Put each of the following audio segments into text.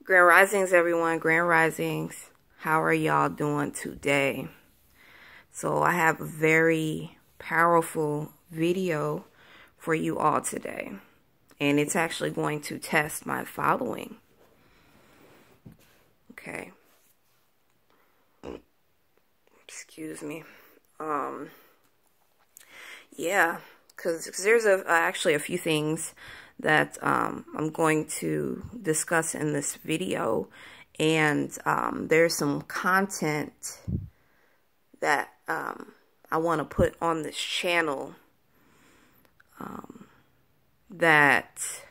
Grand Risings, everyone. Grand Risings. How are y'all doing today? So I have a very powerful video for you all today. And it's actually going to test my following. Okay. Excuse me. Yeah, because there's actually a few things that I'm going to discuss in this video, and there's some content that I want to put on this channel that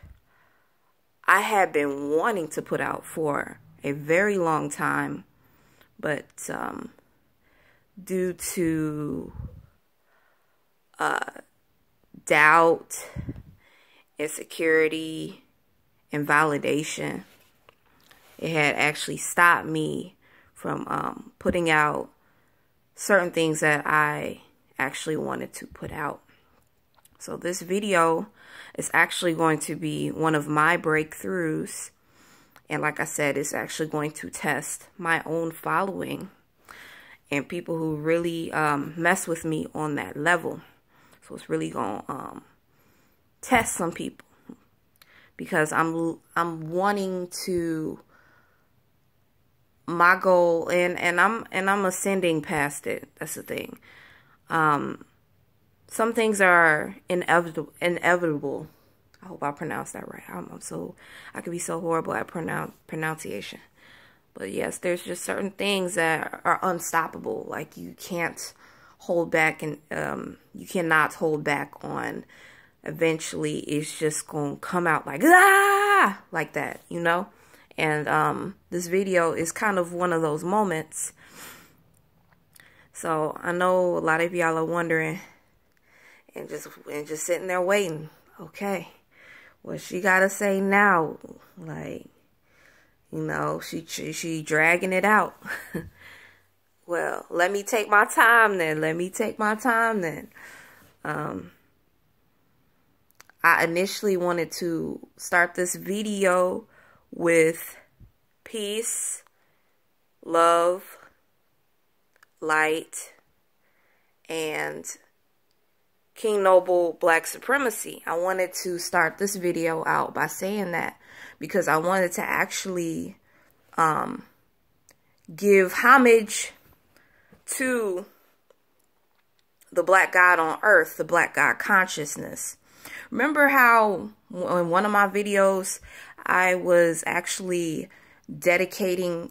I have been wanting to put out for a very long time, but due to doubt, insecurity, and validation, it had actually stopped me from putting out certain things that I actually wanted to put out. So this video is actually going to be one of my breakthroughs, and like I said, it's actually going to test my own following and people who really mess with me on that level. So it's really gonna test some people, because I'm wanting to, my goal, and I'm ascending past it. That's the thing. Some things are inevitable. I hope I pronounced that right. I could be so horrible at pronunciation. But yes, there's just certain things that are unstoppable. Like you can't hold back, and you cannot hold back on. Eventually, it's just gonna come out like like that, you know. And this video is kind of one of those moments. So I know a lot of y'all are wondering and just sitting there waiting. Okay, what she gotta say now? Like, you know, she dragging it out. Well, let me take my time then. I initially wanted to start this video with peace, love, light, and King Noble Black Supremacy. I wanted to start this video out by saying that because I wanted to actually give homage to the Black God on earth, the Black God consciousness. Remember how in one of my videos I was actually dedicating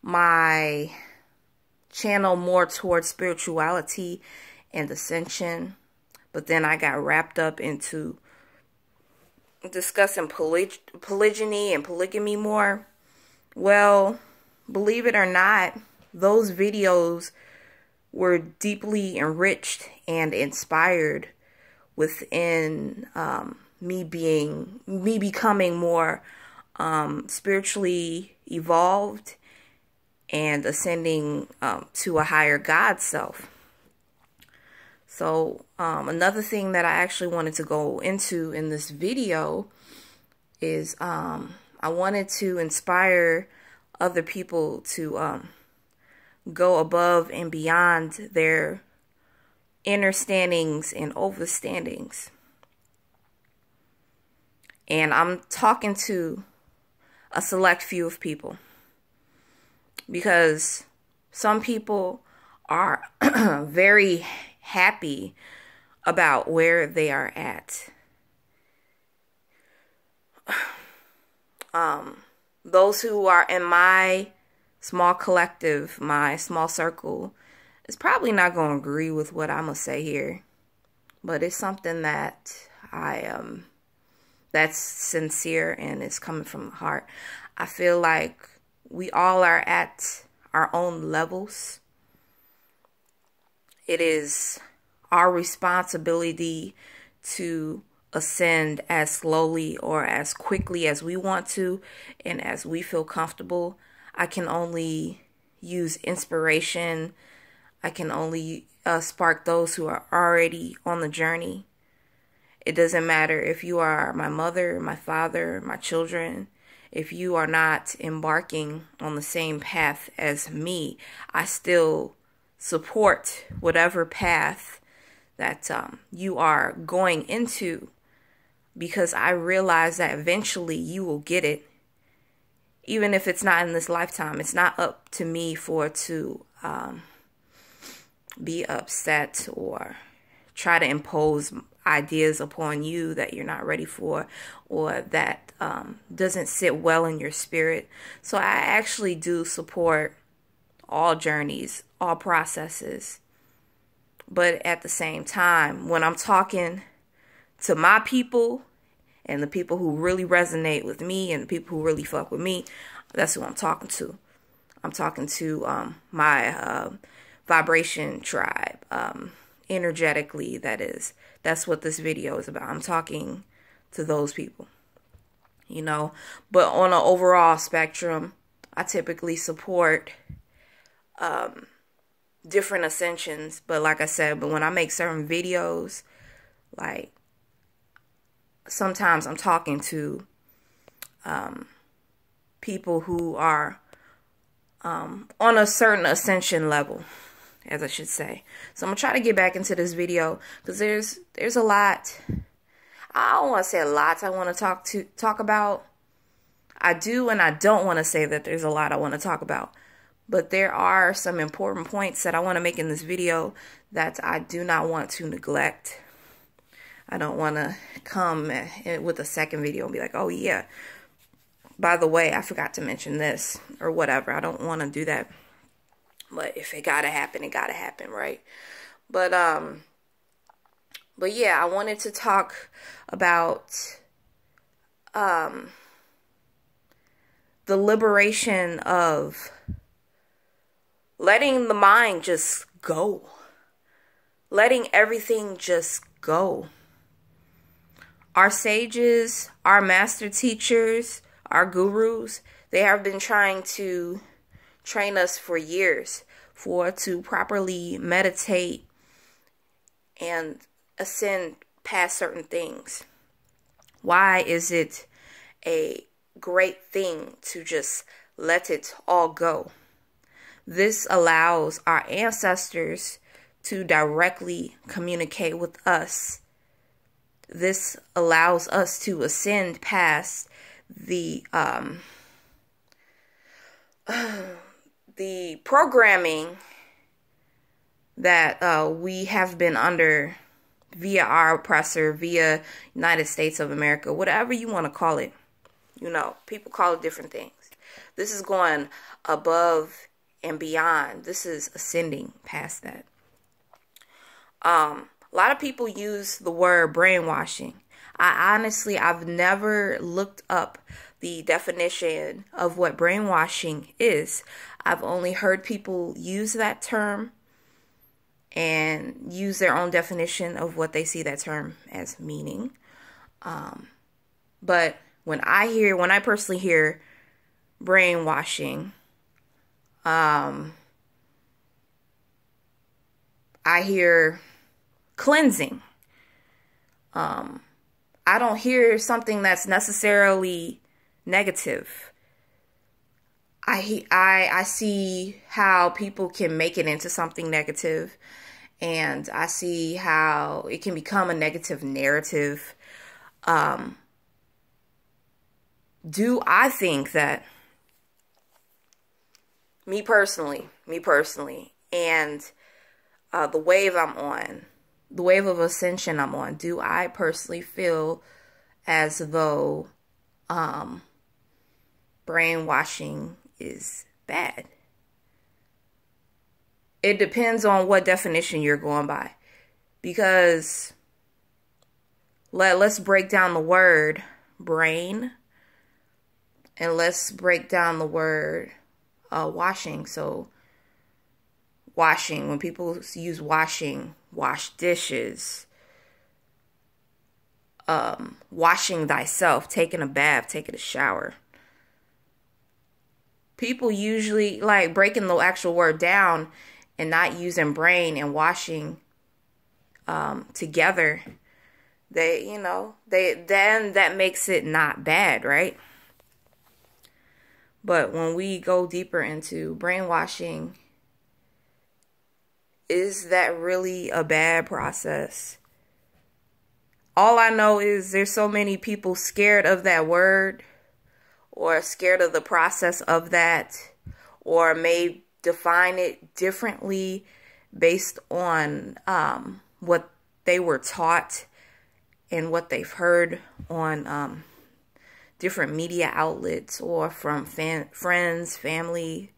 my channel more towards spirituality and ascension, but then I got wrapped up into discussing polygyny and polygamy more. Well, believe it or not, those videos were deeply enriched and inspired within me becoming more spiritually evolved and ascending to a higher God self. So another thing that I actually wanted to go into in this video is I wanted to inspire other people to go above and beyond their understandings and overstandings. And I'm talking to a select few of people, because some people are very happy about where they are at. Those who are in my small collective, my small circle, is probably not going to agree with what I'm going to say here. But it's something that that's sincere and it's coming from the heart. I feel like we all are at our own levels. It is our responsibility to ascend as slowly or as quickly as we want to and as we feel comfortable. I can only use inspiration. I can only spark those who are already on the journey. It doesn't matter if you are my mother, my father, my children. If you are not embarking on the same path as me, I still support whatever path that you are going into, because I realize that eventually you will get it. Even if it's not in this lifetime, it's not up to me to be upset or try to impose ideas upon you that you're not ready for, or that doesn't sit well in your spirit. So I actually do support all journeys, all processes. But at the same time, when I'm talking to my people and the people who really resonate with me and the people who really fuck with me, that's who I'm talking to. I'm talking to my vibration tribe, energetically, that is. That's what this video is about. I'm talking to those people, you know. But on an overall spectrum, I typically support different ascensions. But like I said, when I make certain videos, like sometimes I'm talking to people who are on a certain ascension level, as I should say. So I'm gonna try to get back into this video because there's a lot. I don't want to say a lot I want to talk about. I do and I don't want to say that there's a lot I want to talk about. But there are some important points that I want to make in this video that I do not want to neglect. I don't want to come with a second video and be like, oh yeah, by the way, I forgot to mention this or whatever. I don't want to do that. But if it gotta happen, it gotta happen, right? But yeah, I wanted to talk about the liberation of letting the mind just go. Letting everything just go. Our sages, our master teachers, our gurus, they have been trying to train us for years to properly meditate and ascend past certain things. Why is it a great thing to just let it all go? This allows our ancestors to directly communicate with us. This allows us to ascend past the programming that we have been under via our oppressor, via United States of America, whatever you want to call it. You know, people call it different things. This is going above and beyond. This is ascending past that. A lot of people use the word brainwashing. I've never looked up the definition of what brainwashing is. I've only heard people use that term and use their own definition of what they see that term as meaning. But when I personally hear brainwashing, I hear cleansing. I don't hear something that's necessarily negative. I see how people can make it into something negative, and I see how it can become a negative narrative. Do I think that me personally, and the wave I'm on, the wave of ascension I'm on, do I personally feel as though brainwashing is bad? It depends on what definition you're going by. Because let's break down the word brain, and let's break down the word washing. So washing, when people use washing, wash dishes, washing thyself, taking a bath, taking a shower. People usually like breaking the actual word down and not using brain and washing together. then that makes it not bad, right? But when we go deeper into brainwashing, is that really a bad process? All I know is there's so many people scared of that word, or scared of the process of that, or may define it differently based on what they were taught and what they've heard on different media outlets or from friends, family.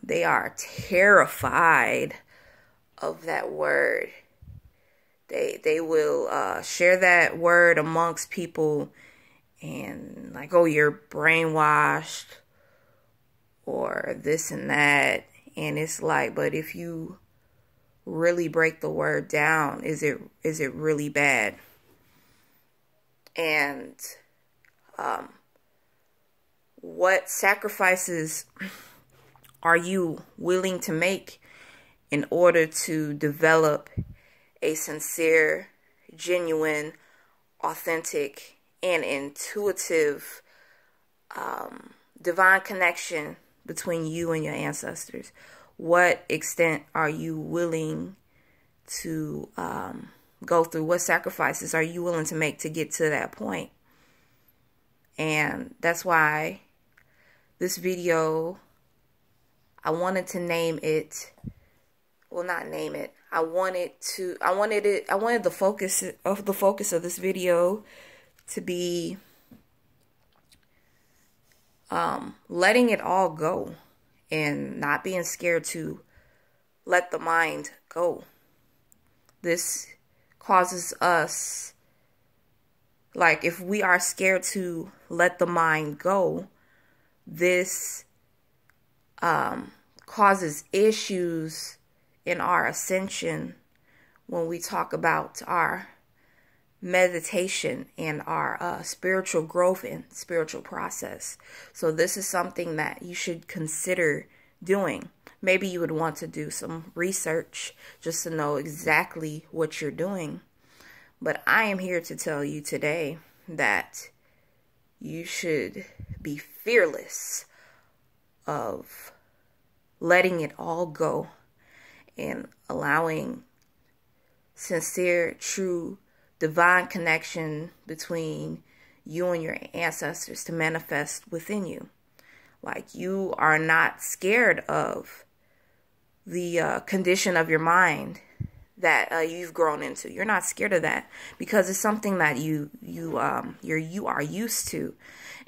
They are terrified of that word. They will share that word amongst people and like, oh, you're brainwashed or this and that. And it's like, but if you really break the word down, is it really bad? And what sacrifices are you willing to make in order to develop a sincere, genuine, authentic, and intuitive divine connection between you and your ancestors? What extent are you willing to go through? What sacrifices are you willing to make to get to that point? And that's why this video, I wanted to name it, well, not name it. I wanted the focus of this video to be letting it all go and not being scared to let the mind go. This causes us, like, if we are scared to let the mind go, this causes issues in our ascension when we talk about our meditation and our spiritual growth and spiritual process. So this is something that you should consider doing. Maybe you would want to do some research just to know exactly what you're doing. But I am here to tell you today that you should be fearless of letting it all go and allowing sincere, true, divine connection between you and your ancestors to manifest within you. Like, you are not scared of the condition of your mind that you've grown into. You're not scared of that because it's something that you are used to.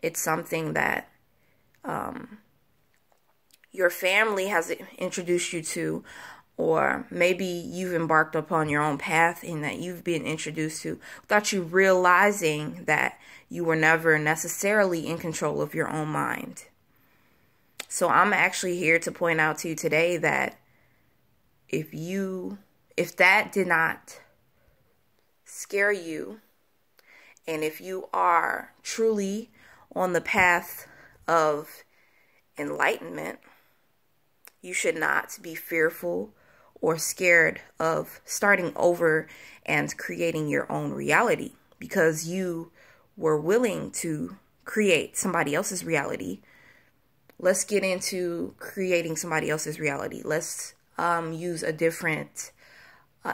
It's something that your family has introduced you to, or maybe you've embarked upon your own path in that you've been introduced to without you realizing that you were never necessarily in control of your own mind. So I'm actually here to point out to you today that if that did not scare you, and if you are truly on the path of enlightenment, you should not be fearful or scared of starting over and creating your own reality, because you were willing to create somebody else's reality. Let's get into creating somebody else's reality. Let's use a different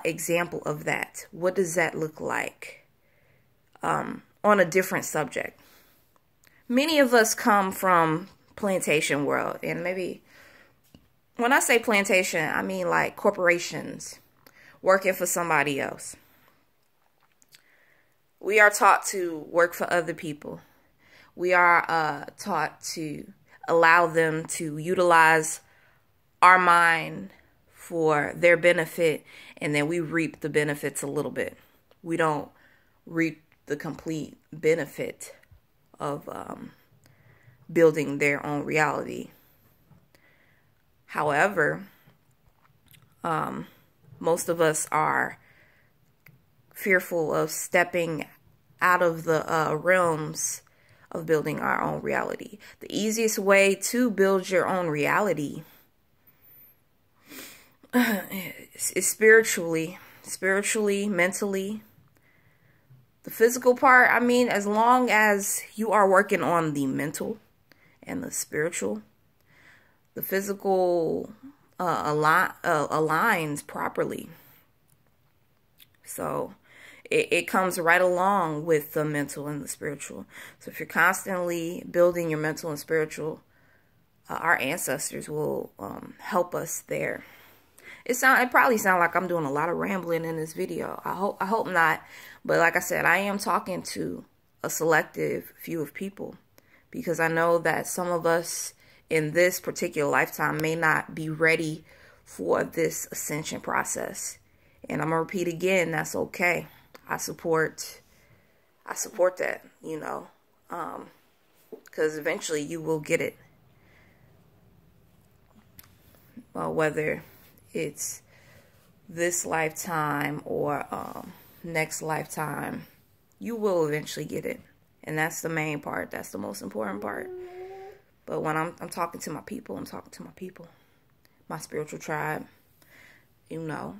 example of that. What does that look like on a different subject? Many of us come from plantation world, and maybe when I say plantation, I mean like corporations working for somebody else. We are taught to work for other people. We are taught to allow them to utilize our mind for their benefit, and then we reap the benefits a little bit. We don't reap the complete benefit of building their own reality. However, most of us are fearful of stepping out of the realms of building our own reality. The easiest way to build your own reality is spiritually, mentally, The physical part, I mean, as long as you are working on the mental and the spiritual, the physical aligns properly. So it comes right along with the mental and the spiritual. So if you're constantly building your mental and spiritual, our ancestors will help us there. It probably sounds like I'm doing a lot of rambling in this video. I hope not. But like I said, I am talking to a selective few of people, because I know that some of us in this particular lifetime may not be ready for this ascension process. And I'm gonna repeat again, that's okay. I support that, you know, because eventually you will get it. Well, whether it's this lifetime or next lifetime, you will eventually get it. And that's the main part. That's the most important part. But when I'm talking to my people, I'm talking to my people, my spiritual tribe, you know.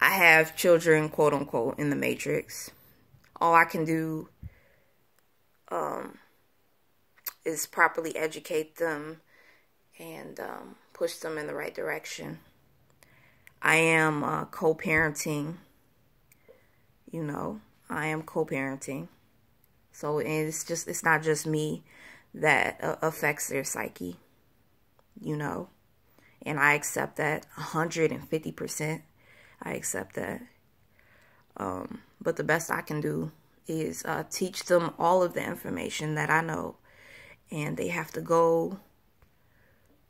I have children, quote unquote, in the matrix. All I can do is properly educate them and push them in the right direction. I am co-parenting, you know. I am co-parenting. So it's not just me that affects their psyche, you know. And I accept that 150%. I accept that. But the best I can do is teach them all of the information that I know. And they have to go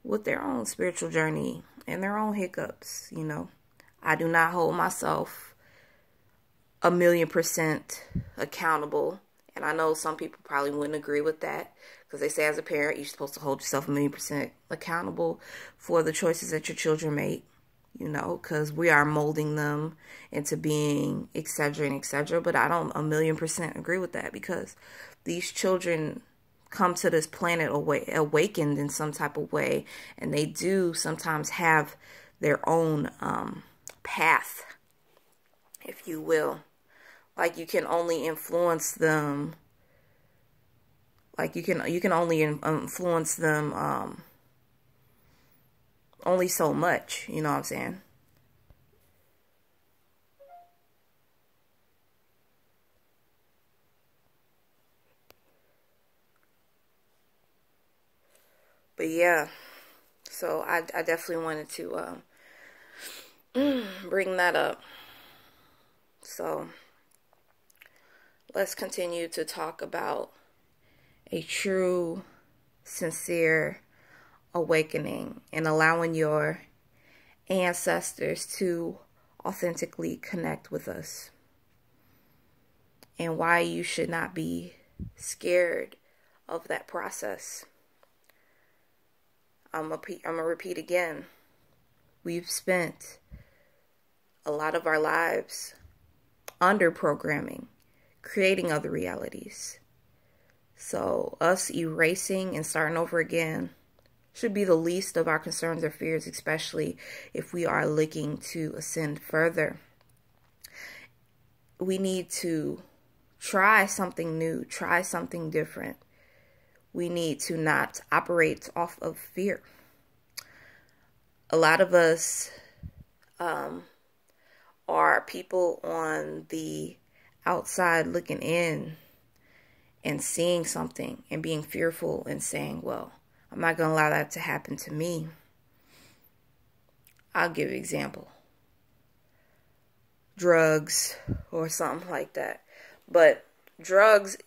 with their own spiritual journey and their own hiccups, you know. I do not hold myself 1,000,000% accountable. And I know some people probably wouldn't agree with that, because they say as a parent, you're supposed to hold yourself 1,000,000% accountable for the choices that your children make, you know, because we are molding them into being, etc. and etc. But I don't 1,000,000% agree with that, because these children come to this planet awakened in some type of way, and they do sometimes have their own path, if you will. Like, you can only influence them. Like, you can only influence them only so much. You know what I'm saying? But yeah, so I definitely wanted to bring that up. So let's continue to talk about a true, sincere awakening and allowing your ancestors to authentically connect with us, and why you should not be scared of that process. I'm gonna repeat again. We've spent a lot of our lives under programming, creating other realities. So us erasing and starting over again should be the least of our concerns or fears, especially if we are looking to ascend further. We need to try something new, try something different. We need to not operate off of fear. A lot of us are people on the outside looking in and seeing something and being fearful and saying, well, I'm not going to allow that to happen to me. I'll give an example. Drugs or something like that. But drugs,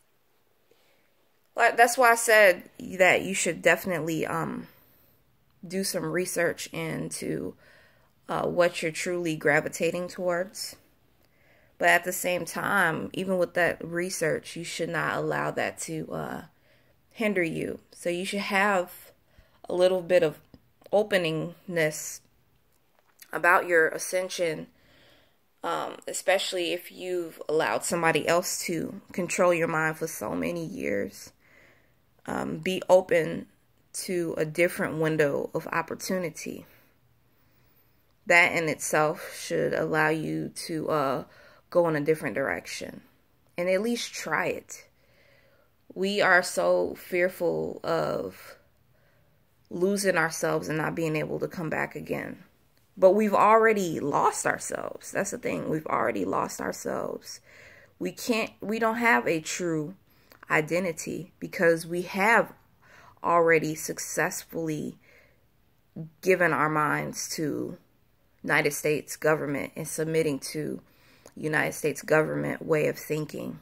that's why I said that you should definitely do some research into what you're truly gravitating towards. But at the same time, even with that research, you should not allow that to hinder you. So you should have a little bit of openingness about your ascension, especially if you've allowed somebody else to control your mind for so many years. Be open to a different window of opportunity. That in itself should allow you to go in a different direction and at least try it. We are so fearful of losing ourselves and not being able to come back again. But we've already lost ourselves. That's the thing. We've already lost ourselves. We don't have a true identity because we have already successfully given our minds to United States government and submitting to United States government way of thinking.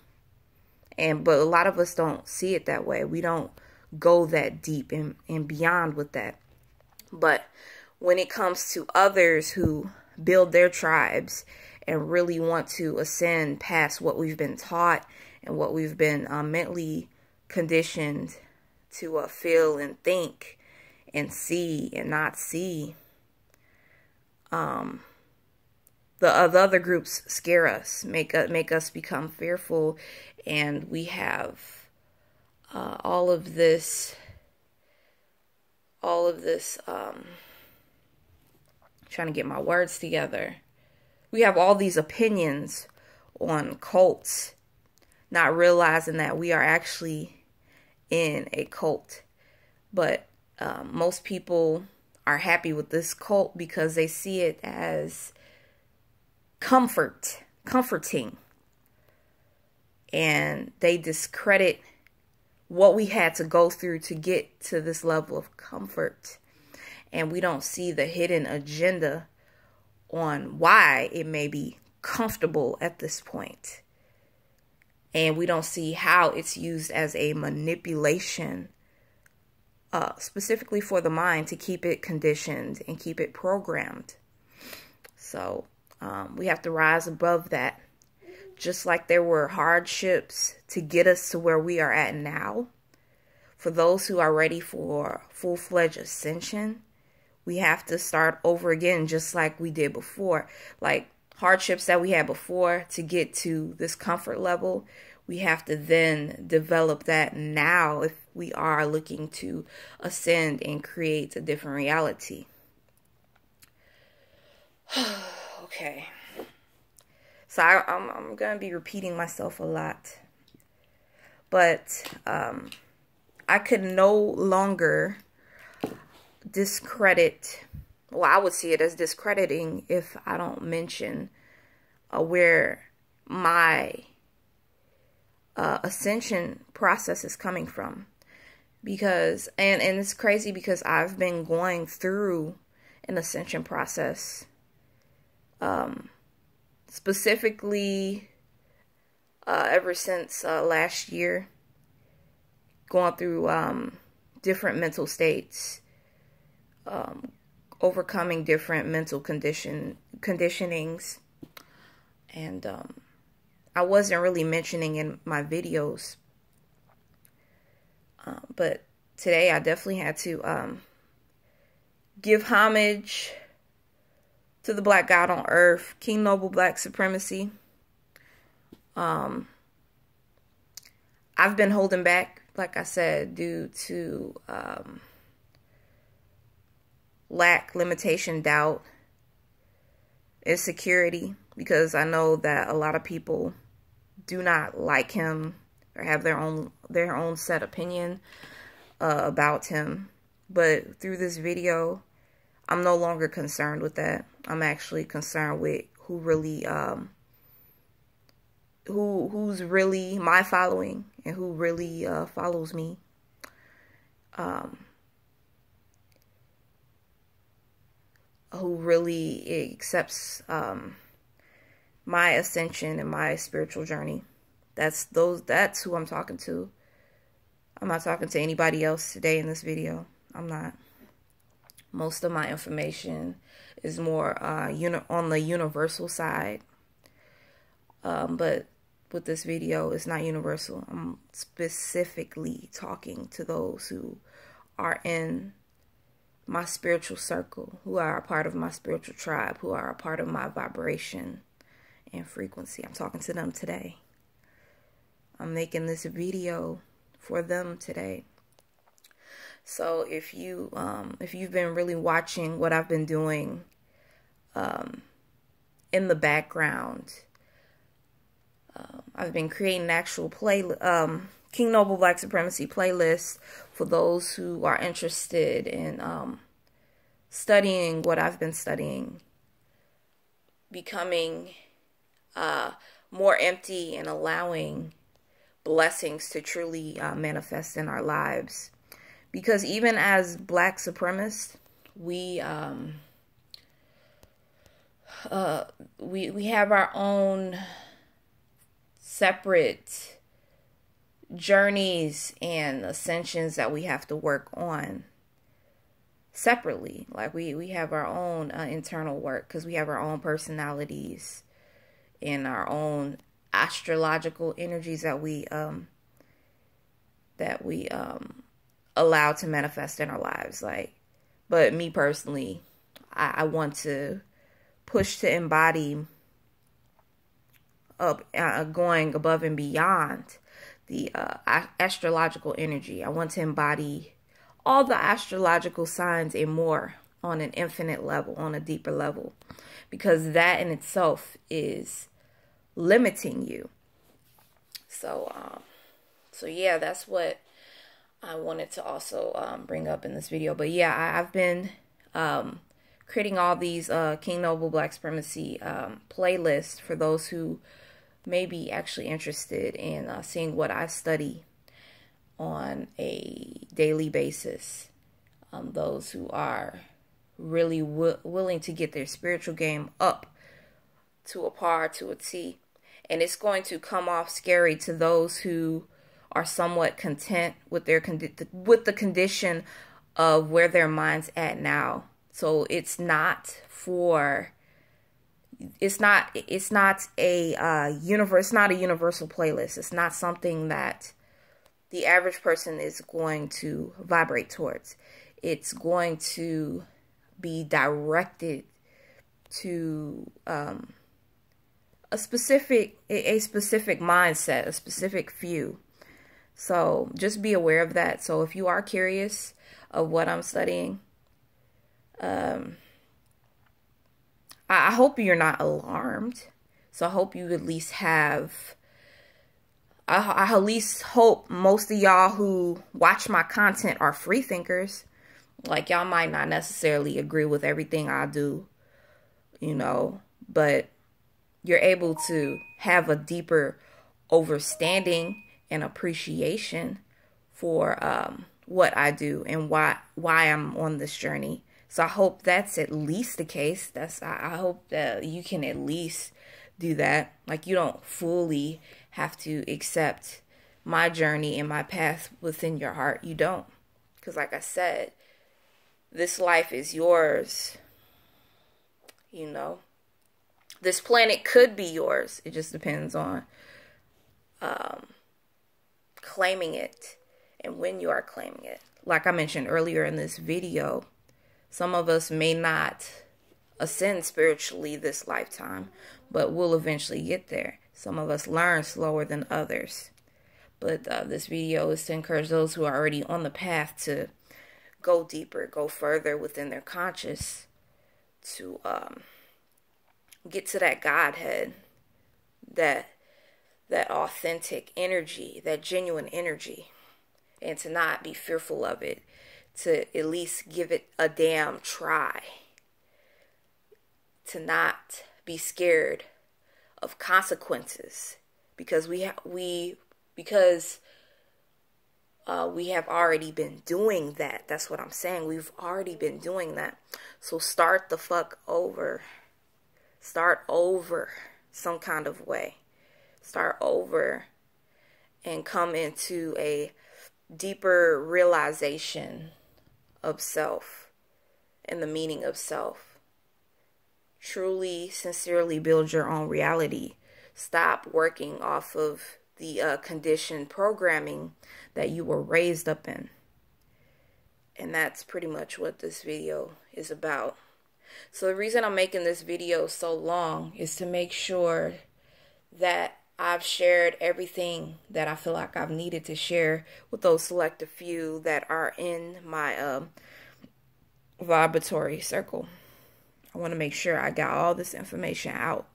But a lot of us don't see it that way. We don't go that deep and beyond with that. But when it comes to others who build their tribes and really want to ascend past what we've been taught and what we've been mentally conditioned to feel and think and see and not see, the other groups scare us, make us become fearful, and we have all of this trying to get my words together. We have all these opinions on cults, not realizing that we are actually in a cult. But most people are happy with this cult because they see it as comforting. And they discredit what we had to go through to get to this level of comfort. And we don't see the hidden agenda on why it may be comfortable at this point. And we don't see how it's used as a manipulation, specifically for the mind, to keep it conditioned and keep it programmed. So we have to rise above that. Just like there were hardships to get us to where we are at now, for those who are ready for full-fledged ascension, we have to start over again just like we did before. Like hardships that we had before to get to this comfort level, we have to then develop that now if we are looking to ascend and create a different reality. Okay. So I'm going to be repeating myself a lot. But I could no longer discredit, well, I would see it as discrediting if I don't mention where my ascension process is coming from. Because, and it's crazy because I've been going through an ascension process. Specifically, ever since last year, going through different mental states, overcoming different mental conditionings, and I wasn't really mentioning in my videos, but today I definitely had to give homage to the Black God on Earth, King Noble Black Supremacy. I've been holding back, like I said, due to lack, limitation, doubt, insecurity, because I know that a lot of people do not like him or have their own set opinion about him. But through this video, I'm no longer concerned with that. I'm actually concerned with who really, who's really my following and who really follows me. Who really accepts my ascension and my spiritual journey. That's who I'm talking to. I'm not talking to anybody else today in this video. I'm not. Most of my information is more on the universal side. But with this video, it's not universal. I'm specifically talking to those who are in my spiritual circle, who are a part of my spiritual tribe, who are a part of my vibration and frequency. I'm talking to them today. I'm making this video for them today. So if you've been really watching what I've been doing in the background, I've been creating actual King Noble Black Supremacy playlists for those who are interested in studying what I've been studying, becoming more empty and allowing blessings to truly manifest in our lives. Because even as Black supremacists, we have our own separate journeys and ascensions that we have to work on separately. Like we have our own internal work, because we have our own personalities and our own astrological energies that we allow to manifest in our lives. Like, but me personally, I want to push to embody going above and beyond the astrological energy. I want to embody all the astrological signs and more on an infinite level, on a deeper level, because that in itself is limiting you. So yeah, that's what I wanted to also bring up in this video. But yeah, I've been creating all these King Noble Black Supremacy playlists for those who may be actually interested in seeing what I study on a daily basis. Those who are really willing to get their spiritual game up to a par, to a T. And it's going to come off scary to those who are somewhat content with their the condition of where their mind's at now. So it's not a universal playlist. It's not something that the average person is going to vibrate towards. It's going to be directed to a specific mindset, a specific few. So just be aware of that. So if you are curious of what I'm studying, I hope you're not alarmed. So I hope you at least have, I at least hope most of y'all who watch my content are free thinkers. Like, y'all might not necessarily agree with everything I do, you know, but you're able to have a deeper understanding and appreciation for what I do and why I'm on this journey. So I hope that's at least the case. I hope that you can at least do that. Like, you don't fully have to accept my journey and my path within your heart. You don't. Because like I said, this life is yours. You know, this planet could be yours. It just depends on claiming it and when you are claiming it. Like I mentioned earlier in this video, some of us may not ascend spiritually this lifetime, but we'll eventually get there. Some of us learn slower than others. But this video is to encourage those who are already on the path to go deeper, go further within their conscious, to get to that Godhead, that authentic energy, that genuine energy, and to not be fearful of it, to at least give it a damn try, to not be scared of consequences, because we have already been doing that. That's what I'm saying. We've already been doing that. So start the fuck over. Start over some kind of way. Start over and come into a deeper realization of self and the meaning of self. Truly, sincerely build your own reality. Stop working off of the conditioned programming that you were raised up in. And that's pretty much what this video is about. So the reason I'm making this video so long is to make sure that I've shared everything that I feel like I've needed to share with those selective few that are in my vibratory circle. I want to make sure I got all this information out.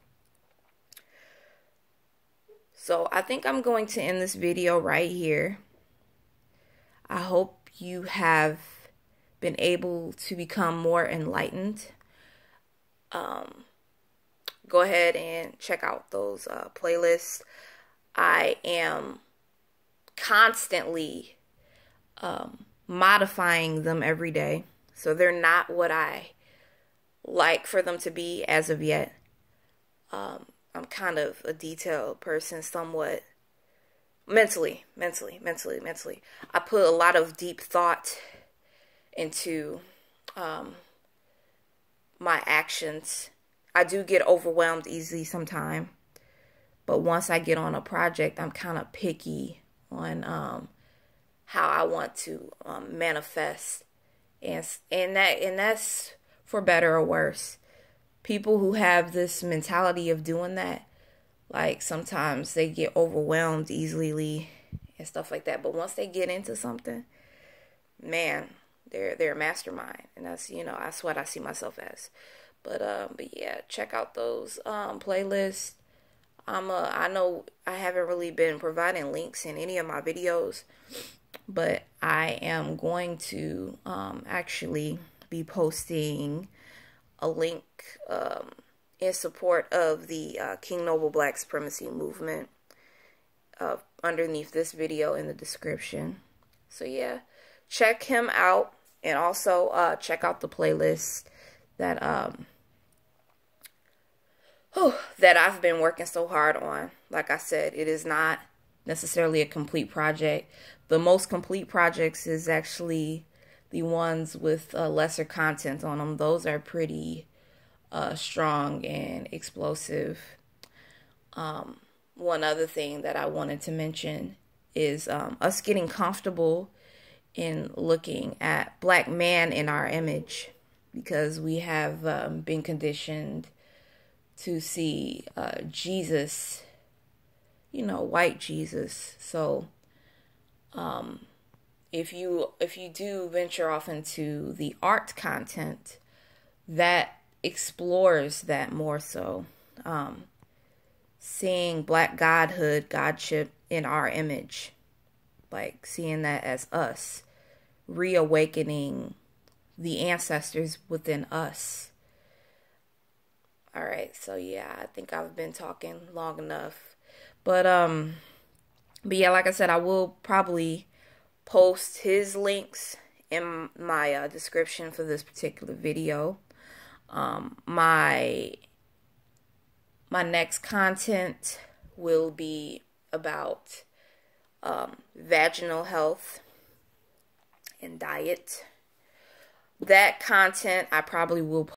So I think I'm going to end this video right here. I hope you have been able to become more enlightened. Go ahead and check out those playlists. I am constantly modifying them every day. So they're not what I like for them to be as of yet. I'm kind of a detailed person, somewhat mentally. I put a lot of deep thought into my actions. I do get overwhelmed easily sometimes, but once I get on a project, I'm kind of picky on how I want to manifest, and that's for better or worse. People who have this mentality of doing that, like sometimes they get overwhelmed easily and stuff like that. But once they get into something, man, they're a mastermind, and that's what I see myself as. But yeah, check out those playlists. I know I haven't really been providing links in any of my videos, but I am going to actually be posting a link in support of the King Noble Black Supremacy movement underneath this video in the description. So yeah, check him out, and also check out the playlist that that I've been working so hard on. Like I said, it is not necessarily a complete project. The most complete projects is actually the ones with lesser content on them. Those are pretty strong and explosive. One other thing that I wanted to mention is us getting comfortable in looking at black man in our image, because we have been conditioned to see Jesus, white Jesus. So if you do venture off into the art content, that explores that more so. Seeing black godhood, godship in our image, like seeing that as us, reawakening the ancestors within us. All right, so yeah, I think I've been talking long enough, but yeah, like I said, I will probably post his links in my description for this particular video. My next content will be about vaginal health and diet. That content I probably will